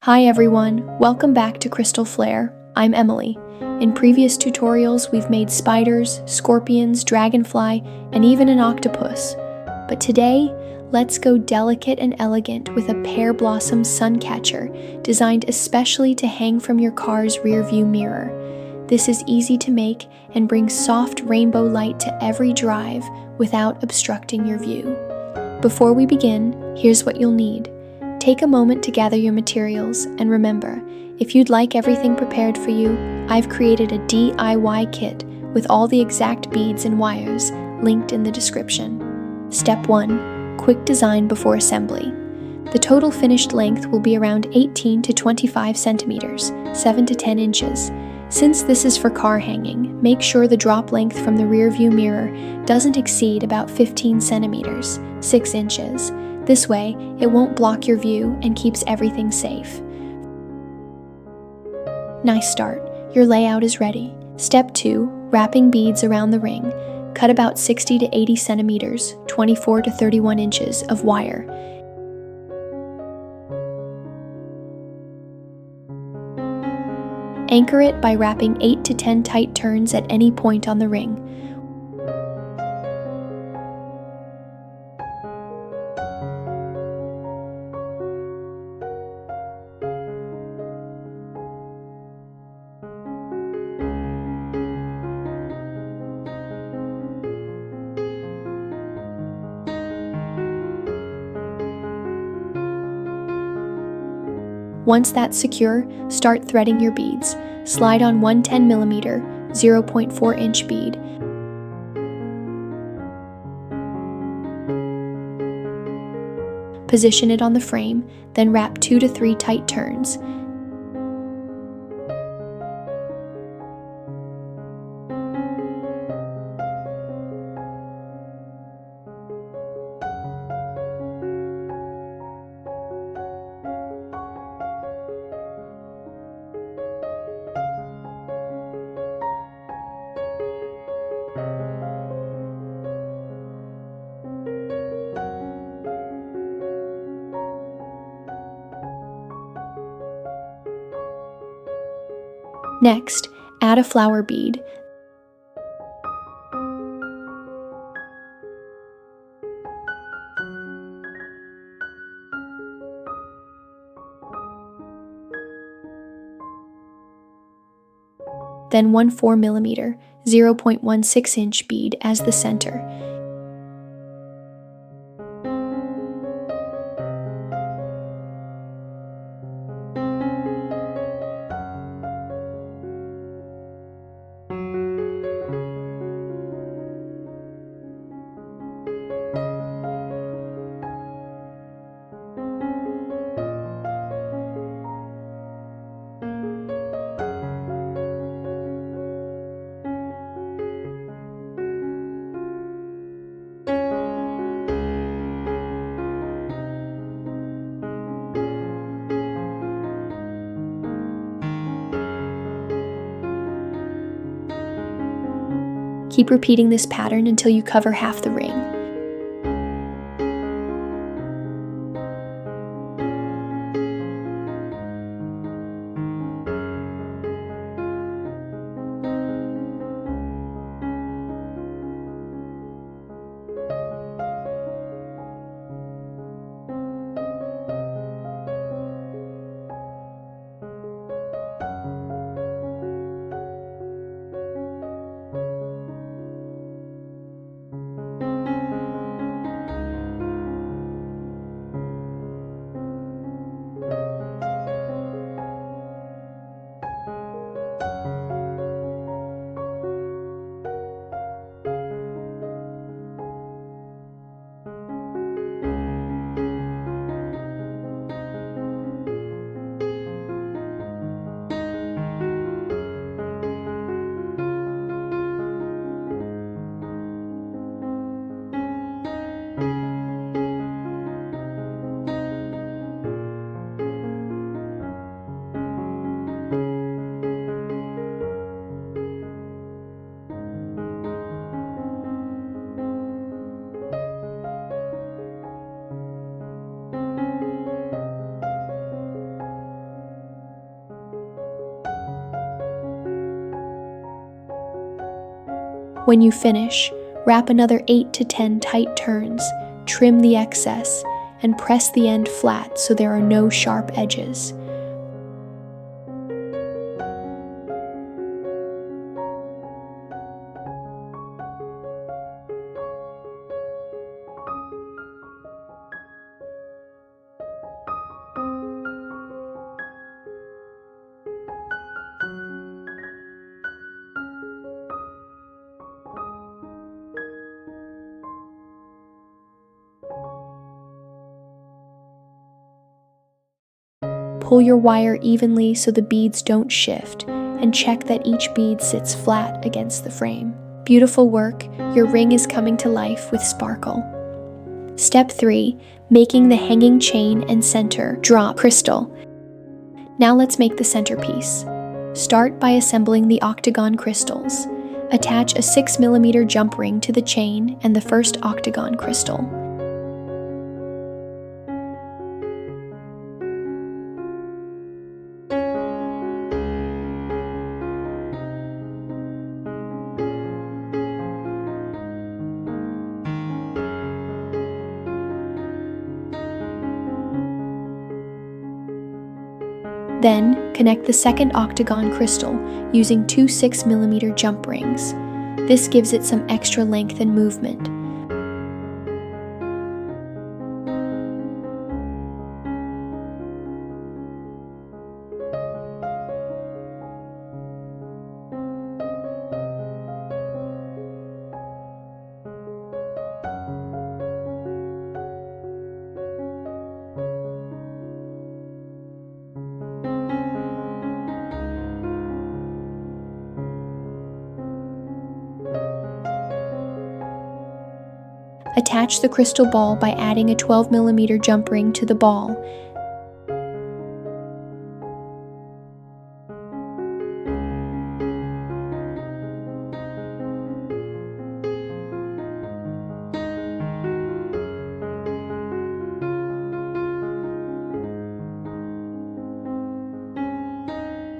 Hi everyone, welcome back to Crystal Flare. I'm Emily. In previous tutorials, we've made spiders, scorpions, dragonfly, and even an octopus. But today, let's go delicate and elegant with a Pear Blossom Suncatcher designed especially to hang from your car's rearview mirror. This is easy to make and brings soft rainbow light to every drive without obstructing your view. Before we begin, here's what you'll need. Take a moment to gather your materials, and remember, if you'd like everything prepared for you, I've created a DIY kit with all the exact beads and wires linked in the description. Step 1. Quick design before assembly. The total finished length will be around 18 to 25 centimeters, 7 to 10 inches. Since this is for car hanging, make sure the drop length from the rear view mirror doesn't exceed about 15 centimeters, 6 inches. This way, it won't block your view and keeps everything safe. Nice start. Your layout is ready. Step 2. Wrapping beads around the ring. Cut about 60 to 80 centimeters, 24 to 31 inches of wire. Anchor it by wrapping 8 to 10 tight turns at any point on the ring. Once that's secure, start threading your beads. Slide on one 10mm, 0.4 inch bead. Position it on the frame, then wrap 2 to 3 tight turns. Next, add a flower bead. Then one 4mm, 0.16 inch bead as the center. Keep repeating this pattern until you cover half the ring. When you finish, wrap another 8 to 10 tight turns, trim the excess, and press the end flat so there are no sharp edges. Pull your wire evenly so the beads don't shift, and check that each bead sits flat against the frame. Beautiful work, your ring is coming to life with sparkle. Step 3, making the hanging chain and center drop crystal. Now let's make the centerpiece. Start by assembling the octagon crystals. Attach a 6mm jump ring to the chain and the first octagon crystal. Then, connect the second octagon crystal using two 6mm jump rings. This gives it some extra length and movement. Attach the crystal ball by adding a 12mm jump ring to the ball.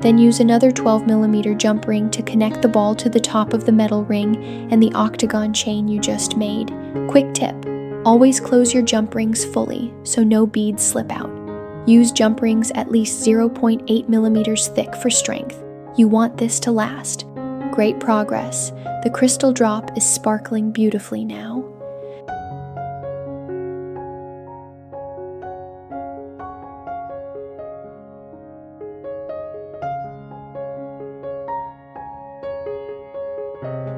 Then use another 12mm jump ring to connect the ball to the top of the metal ring and the octagon chain you just made. Quick tip: always close your jump rings fully so no beads slip out. Use jump rings at least 0.8mm thick for strength. You want this to last. Great progress. The crystal drop is sparkling beautifully now.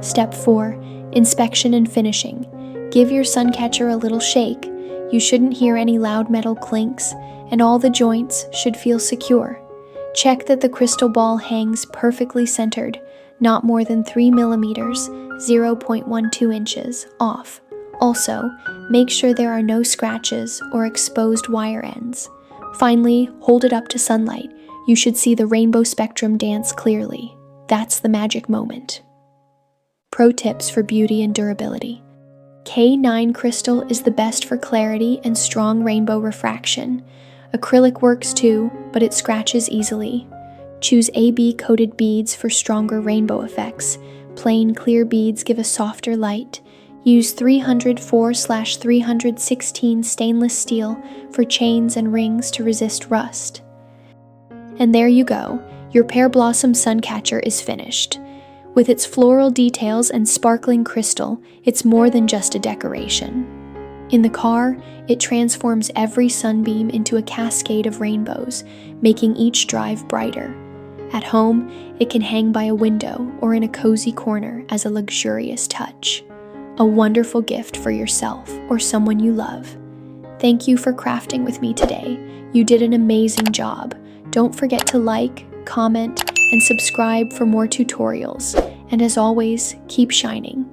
Step 4. Inspection and finishing. Give your suncatcher a little shake. You shouldn't hear any loud metal clinks, and all the joints should feel secure. Check that the crystal ball hangs perfectly centered, not more than 3mm, 0.12 inches, off. Also, make sure there are no scratches or exposed wire ends. Finally, hold it up to sunlight. You should see the rainbow spectrum dance clearly. That's the magic moment. Pro tips for beauty and durability. K9 crystal is the best for clarity and strong rainbow refraction. Acrylic works too, but it scratches easily. Choose AB coated beads for stronger rainbow effects. Plain clear beads give a softer light. Use 304/316 stainless steel for chains and rings to resist rust. And there you go, your Pear Blossom Suncatcher is finished. With its floral details and sparkling crystal, it's more than just a decoration. In the car, it transforms every sunbeam into a cascade of rainbows, making each drive brighter. At home, it can hang by a window or in a cozy corner as a luxurious touch. A wonderful gift for yourself or someone you love. Thank you for crafting with me today. You did an amazing job. Don't forget to like, comment, and subscribe for more tutorials. And as always, keep shining.